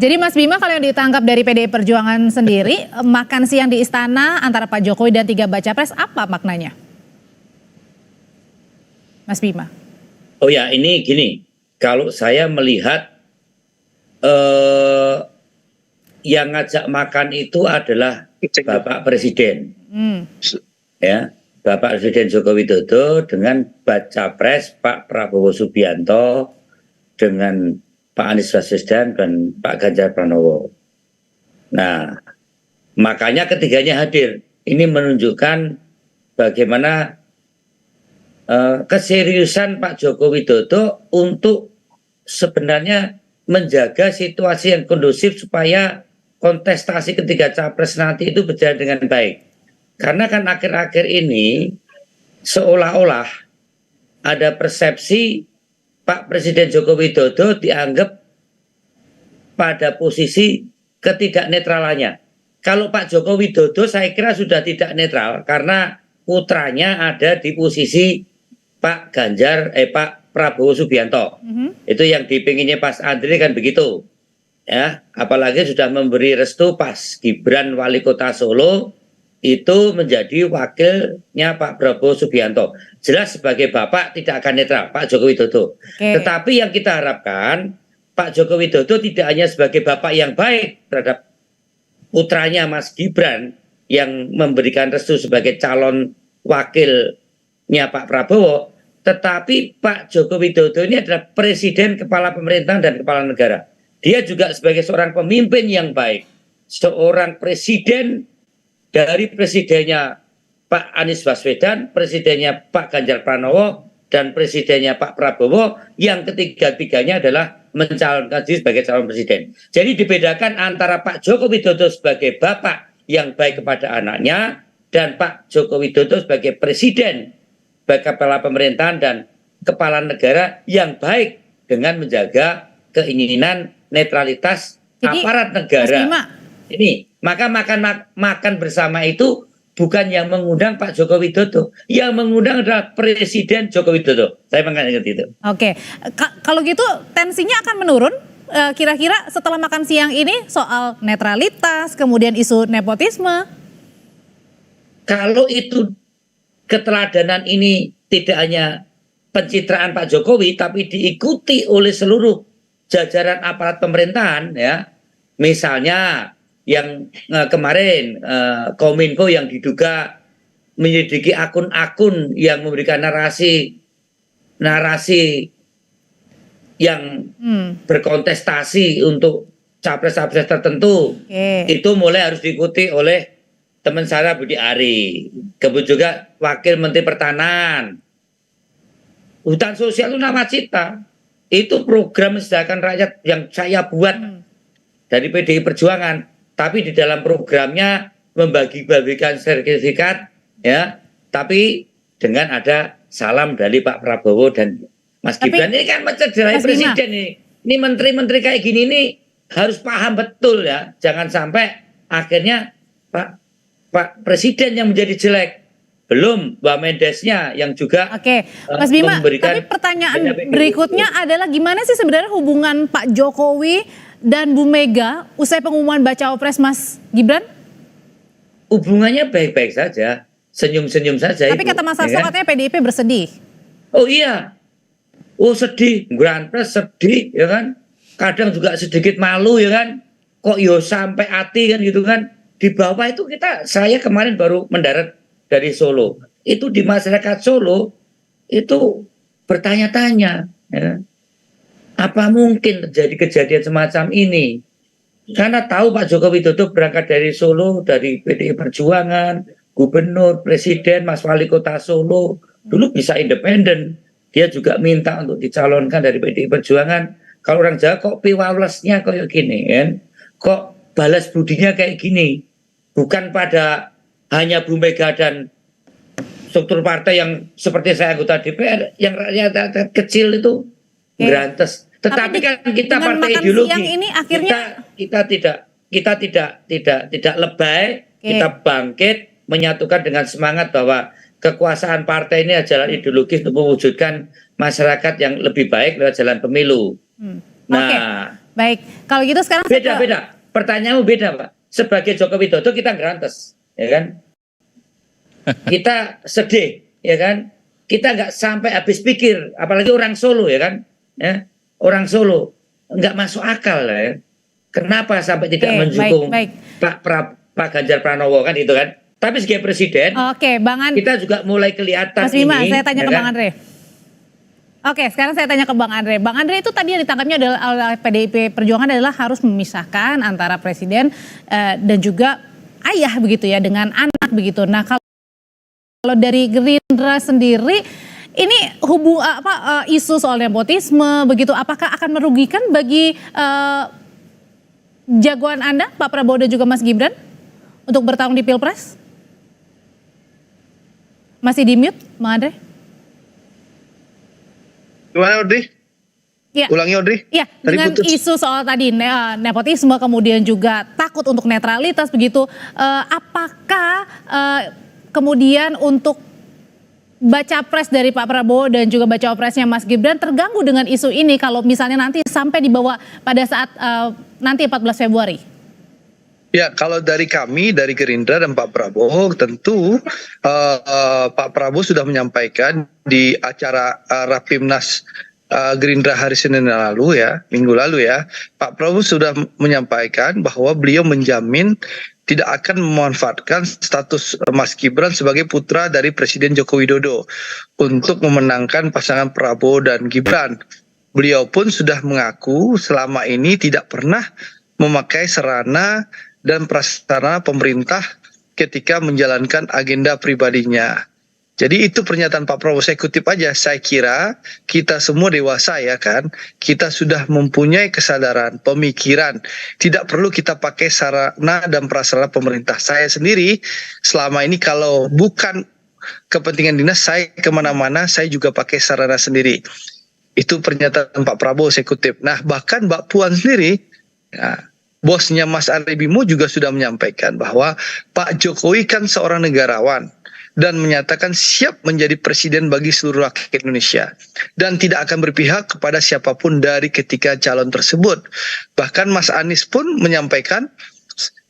Jadi Mas Bima, kalau yang ditangkap dari PDI Perjuangan sendiri, makan siang di istana antara Pak Jokowi dan 3 baca pres, apa maknanya? Mas Bima. Oh ya, ini gini, kalau saya melihat yang ngajak makan itu adalah Bapak Presiden, ya, Bapak Presiden Joko Widodo dengan baca pres Pak Prabowo Subianto dengan Pak Anies Baswedan dan Pak Ganjar Pranowo. Nah, makanya ketiganya hadir. Ini menunjukkan bagaimana keseriusan Pak Joko Widodo untuk sebenarnya menjaga situasi yang kondusif supaya kontestasi ketiga capres nanti itu berjalan dengan baik. Karena kan akhir-akhir ini seolah-olah ada persepsi Pak Presiden Joko Widodo dianggap pada posisi ketidaknetralannya. Kalau Pak Joko Widodo saya kira sudah tidak netral karena putranya ada di posisi Pak Prabowo Subianto. Itu yang dipinginnya Pas Andri kan begitu. Ya, apalagi sudah memberi restu pas Gibran wali kota Solo itu menjadi wakilnya Pak Prabowo Subianto. Jelas sebagai bapak tidak akan netral Pak Joko Widodo. Tetapi yang kita harapkan Pak Joko Widodo tidak hanya sebagai bapak yang baik terhadap putranya Mas Gibran yang memberikan restu sebagai calon wakilnya Pak Prabowo, tetapi Pak Joko Widodo ini adalah presiden, kepala pemerintahan dan kepala negara. Dia juga sebagai seorang pemimpin yang baik, seorang presiden dari presidennya Pak Anies Baswedan, presidennya Pak Ganjar Pranowo, dan presidennya Pak Prabowo, yang ketiga-tiganya adalah mencalonkan diri sebagai calon presiden. Jadi dibedakan antara Pak Joko Widodo sebagai bapak yang baik kepada anaknya dan Pak Joko Widodo sebagai presiden, sebagai kepala pemerintahan dan kepala negara yang baik dengan menjaga keinginan netralitas aparat negara. Ini maka makan bersama itu bukan yang mengundang Pak Joko Widodo, yang mengundang adalah Presiden Joko Widodo. Saya mengingat itu. Oke, kalau gitu tensinya akan menurun kira-kira setelah makan siang ini soal netralitas, kemudian isu nepotisme. Kalau itu keteladanan ini tidak hanya pencitraan Pak Jokowi, tapi diikuti oleh seluruh jajaran aparat pemerintahan, ya, misalnya yang kemarin Kominfo yang diduga menyelidiki akun-akun yang memberikan narasi yang berkontestasi untuk capres-capres tertentu, itu mulai harus diikuti oleh teman saya Budi Ari, kemudian juga Wakil Menteri Pertanian. Hutan sosial itu nawacita, itu program menyediakan rakyat yang saya buat dari PDI Perjuangan, tapi di dalam programnya membagi-bagikan sertifikat, ya, tapi dengan ada salam dari Pak Prabowo dan Mas Gibran. Ini kan mencederai presiden ini. Ini menteri-menteri kayak gini nih harus paham betul, ya, jangan sampai akhirnya Pak Presiden yang menjadi jelek. Belum Mbak Mendesnya yang juga Mas Bima, tapi pertanyaan berikutnya adalah gimana sih sebenarnya hubungan Pak Jokowi dan Bu Mega usai pengumuman Bacawapres Mas Gibran? Hubungannya baik-baik saja, senyum-senyum saja. Tapi kata Mas Hasto katanya PDIP bersedih. Oh iya, sedih, Granpres sedih, ya kan? Kadang juga sedikit malu, ya kan? Kok yo sampai hati kan gitu kan? Di bawah itu saya kemarin baru mendarat dari Solo. Itu di masyarakat Solo itu bertanya-tanya, ya, apa mungkin terjadi kejadian semacam ini? Karena tahu Pak Joko Widodo berangkat dari Solo, dari PDI Perjuangan, gubernur, presiden, Mas Wali Kota Solo, dulu bisa independen. Dia juga minta untuk dicalonkan dari PDI Perjuangan. Kalau orang Jawa kok piwawlesnya kayak gini, kan? Kok balas budinya kayak gini? Bukan pada hanya Bu Mega dan struktur partai yang seperti saya anggota DPR, yang rakyat kecil itu berantes. Tetapi kan kita partai ideologi, ini akhirnya kita tidak lebay, kita bangkit menyatukan dengan semangat bahwa kekuasaan partai ini adalah ideologis untuk mewujudkan masyarakat yang lebih baik lewat jalan pemilu. Nah, Baik, kalau gitu sekarang Beda. Pertanyaanmu beda, Pak. Sebagai Joko Widodo kita ngerantes, ya kan? Kita sedih, ya kan? Kita nggak sampai habis pikir, apalagi orang Solo, ya kan? Ya, orang Solo nggak masuk akal lah, ya. Kenapa sampai tidak mendukung Pak Ganjar Pranowo kan itu kan? Tapi sebagai presiden, kita juga mulai kelihatan. Mas Bima, ini, saya tanya ke Bang Andre. Oke, sekarang saya tanya ke Bang Andre. Bang Andre itu tadi yang ditangkapnya adalah oleh PDIP Perjuangan adalah harus memisahkan antara presiden dan juga ayah begitu ya dengan anak begitu. Nah, kalau dari Gerindra sendiri ini isu soal nepotisme begitu, apakah akan merugikan bagi jagoan Anda Pak Prabowo dan juga Mas Gibran untuk bertarung di Pilpres? Masih di mute, Bang Andre? Gimana, Audrey? Ya. Ulangi, Audrey. Ya, dengan isu soal tadi nepotisme, kemudian juga takut untuk netralitas begitu. Apakah kemudian untuk baca pres dari Pak Prabowo dan juga baca presnya Mas Gibran terganggu dengan isu ini kalau misalnya nanti sampai dibawa pada saat nanti 14 Februari? Ya, kalau dari kami, dari Gerindra dan Pak Prabowo, tentu Pak Prabowo sudah menyampaikan di acara Rapimnas Gerindra hari Senin lalu ya, minggu lalu ya, Pak Prabowo sudah menyampaikan bahwa beliau menjamin tidak akan memanfaatkan status Mas Gibran sebagai putra dari Presiden Joko Widodo untuk memenangkan pasangan Prabowo dan Gibran. Beliau pun sudah mengaku selama ini tidak pernah memakai sarana dan prasarana pemerintah ketika menjalankan agenda pribadinya. Jadi itu pernyataan Pak Prabowo, saya kutip aja, saya kira kita semua dewasa ya kan, kita sudah mempunyai kesadaran, pemikiran, tidak perlu kita pakai sarana dan prasarana pemerintah. Saya sendiri selama ini kalau bukan kepentingan dinas, saya kemana-mana saya juga pakai sarana sendiri. Itu pernyataan Pak Prabowo, saya kutip. Nah bahkan Mbak Puan sendiri, ya, bosnya Mas Ari Bimo juga sudah menyampaikan bahwa Pak Jokowi kan seorang negarawan dan menyatakan siap menjadi presiden bagi seluruh rakyat Indonesia dan tidak akan berpihak kepada siapapun dari ketiga calon tersebut. Bahkan Mas Anies pun menyampaikan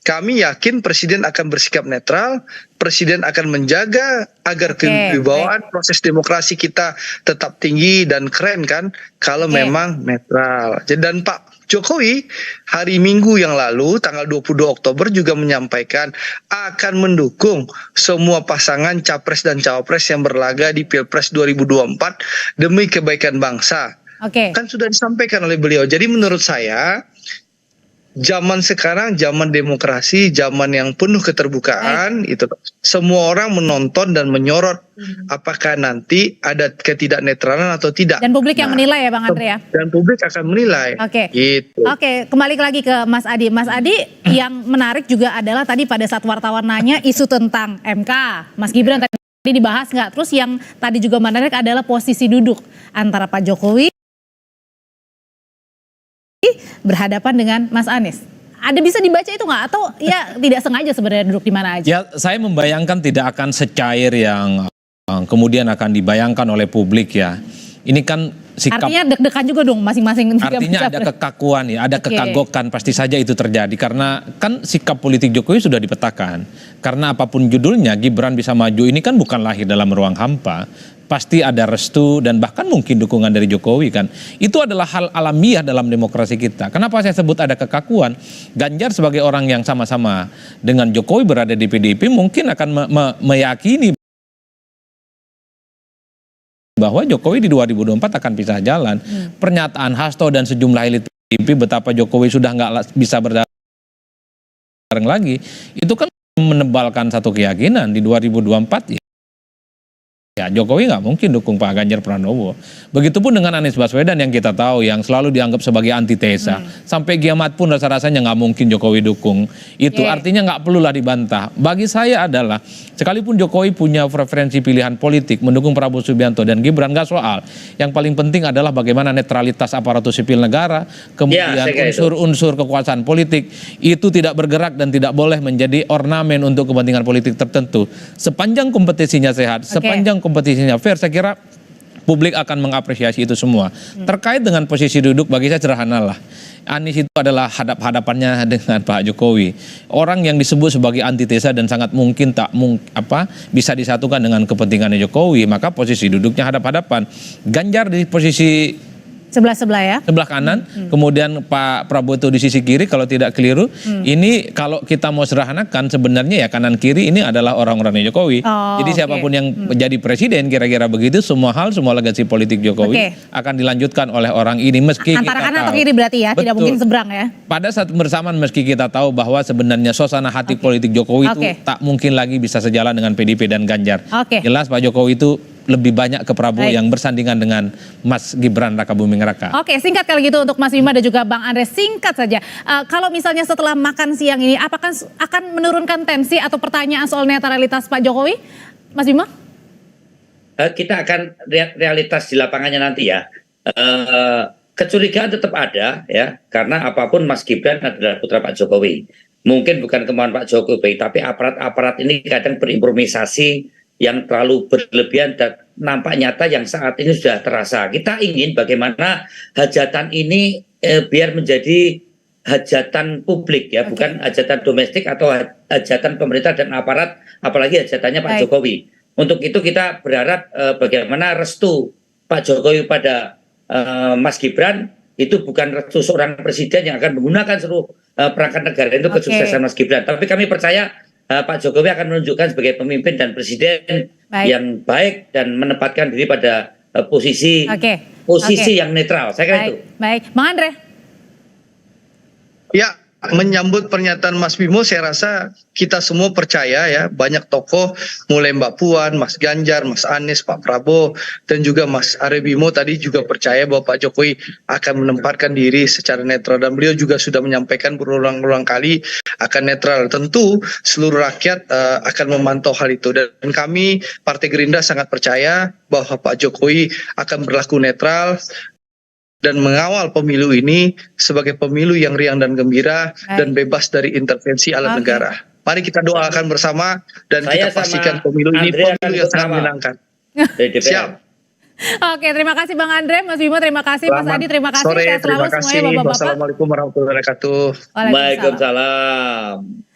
kami yakin presiden akan bersikap netral, presiden akan menjaga agar kewibawaan proses demokrasi kita tetap tinggi dan keren kan kalau memang netral. Dan Pak Jokowi hari Minggu yang lalu tanggal 22 Oktober juga menyampaikan akan mendukung semua pasangan capres dan cawapres yang berlaga di Pilpres 2024 demi kebaikan bangsa. Kan sudah disampaikan oleh beliau. Jadi menurut saya zaman sekarang zaman demokrasi, zaman yang penuh keterbukaan, itu semua orang menonton dan menyorot apakah nanti ada ketidaknetralan atau tidak. Dan publik yang menilai ya Bang Andre ya. Dan publik akan menilai. Gitu. Kembali lagi ke Mas Adi. Mas Adi, yang menarik juga adalah tadi pada saat wartawan nanya isu tentang MK, Mas Gibran tadi dibahas nggak? Terus yang tadi juga menarik adalah posisi duduk antara Pak Jokowi berhadapan dengan Mas Anies. Ada bisa dibaca itu nggak? Atau ya tidak sengaja sebenarnya duduk di mana aja? Ya, saya membayangkan tidak akan secair yang kemudian akan dibayangkan oleh publik ya. Ini kan sikap. Artinya deg-degan juga dong masing-masing. Artinya ada kekakuan ya, ada kekagokan pasti saja itu terjadi. Karena kan sikap politik Jokowi sudah dipetakan. Karena apapun judulnya Gibran bisa maju ini kan bukan lahir dalam ruang hampa. Pasti ada restu dan bahkan mungkin dukungan dari Jokowi kan. Itu adalah hal alamiah dalam demokrasi kita. Kenapa saya sebut ada kekakuan? Ganjar sebagai orang yang sama-sama dengan Jokowi berada di PDIP mungkin akan meyakini bahwa Jokowi di 2024 akan pisah jalan. Pernyataan Hasto dan sejumlah elit PDIP betapa Jokowi sudah nggak bisa bareng lagi, itu kan menebalkan satu keyakinan di 2024 ya Jokowi nggak mungkin dukung Pak Ganjar Pranowo. Begitupun dengan Anies Baswedan yang kita tahu yang selalu dianggap sebagai antitesa. Sampai kiamat pun rasa-rasanya nggak mungkin Jokowi dukung. Itu artinya nggak perlulah dibantah. Bagi saya adalah sekalipun Jokowi punya preferensi pilihan politik mendukung Prabowo Subianto dan Gibran nggak soal. Yang paling penting adalah bagaimana netralitas aparatur sipil negara, kemudian unsur-unsur kekuasaan politik itu tidak bergerak dan tidak boleh menjadi ornamen untuk kepentingan politik tertentu. Sepanjang kompetisinya sehat, sepanjang kompetisinya fair, saya kira publik akan mengapresiasi itu semua. Terkait dengan posisi duduk bagi saya sederhana lah. Anies itu adalah hadap-hadapannya dengan Pak Jokowi. Orang yang disebut sebagai antitesa dan sangat mungkin bisa disatukan dengan kepentingannya Jokowi, maka posisi duduknya hadap-hadapan. Ganjar di posisi Sebelah-sebelah ya. sebelah kanan, kemudian Pak Prabowo itu di sisi kiri kalau tidak keliru. Ini kalau kita mau sederhanakan sebenarnya ya kanan kiri ini adalah orang-orangnya Jokowi. Oh, Jadi siapapun yang menjadi presiden kira-kira begitu, semua legasi politik Jokowi akan dilanjutkan oleh orang ini meski Antara kita kanan tahu. atau kiri berarti ya, tidak Betul. mungkin seberang ya. Pada saat bersamaan meski kita tahu bahwa sebenarnya suasana hati politik Jokowi itu tak mungkin lagi bisa sejalan dengan PDIP dan Ganjar. Jelas Pak Jokowi itu lebih banyak ke Prabowo yang bersandingan dengan Mas Gibran Rakabuming Raka. Oke, singkat kali gitu untuk Mas Bima dan juga Bang Andre, singkat saja. Kalau misalnya setelah makan siang ini, apakah akan menurunkan tensi atau pertanyaan soal netralitas Pak Jokowi, Mas Bima? Kita akan realitas di lapangannya nanti ya. Kecurigaan tetap ada ya, karena apapun Mas Gibran adalah putra Pak Jokowi. Mungkin bukan kemauan Pak Jokowi, tapi aparat-aparat ini kadang berimprovisasi yang terlalu berlebihan dan nampak nyata yang saat ini sudah terasa. Kita ingin bagaimana hajatan ini biar menjadi hajatan publik ya, bukan hajatan domestik atau hajatan pemerintah dan aparat, apalagi hajatannya Pak Jokowi. Untuk itu kita berharap bagaimana restu Pak Jokowi pada Mas Gibran itu bukan restu seorang presiden yang akan menggunakan seluruh perangkat negara itu kesuksesan Mas Gibran. Tapi kami percaya Pak Jokowi akan menunjukkan sebagai pemimpin dan presiden yang baik dan menempatkan diri pada posisi yang netral. Saya kira itu. Baik, Bang Andre. Ya, menyambut pernyataan Mas Bimo, saya rasa kita semua percaya ya, banyak tokoh mulai Mbak Puan, Mas Ganjar, Mas Anies, Pak Prabowo, dan juga Mas Arya Bimo tadi juga percaya bahwa Pak Jokowi akan menempatkan diri secara netral, dan beliau juga sudah menyampaikan berulang-ulang kali akan netral. Tentu seluruh rakyat akan memantau hal itu, dan kami Partai Gerindra sangat percaya bahwa Pak Jokowi akan berlaku netral dan mengawal pemilu ini sebagai pemilu yang riang dan gembira dan bebas dari intervensi alat negara. Mari kita doakan bersama dan kita pastikan pemilu ini pemilu yang sangat menyenangkan. Siap. Oke, terima kasih Bang Andre, Mas Bimo terima kasih, Mas Adi terima kasih. Sore, Sehat selalu terima kasih. semuanya Bapak-bapak. Wassalamualaikum warahmatullahi wabarakatuh. Waalaikumsalam.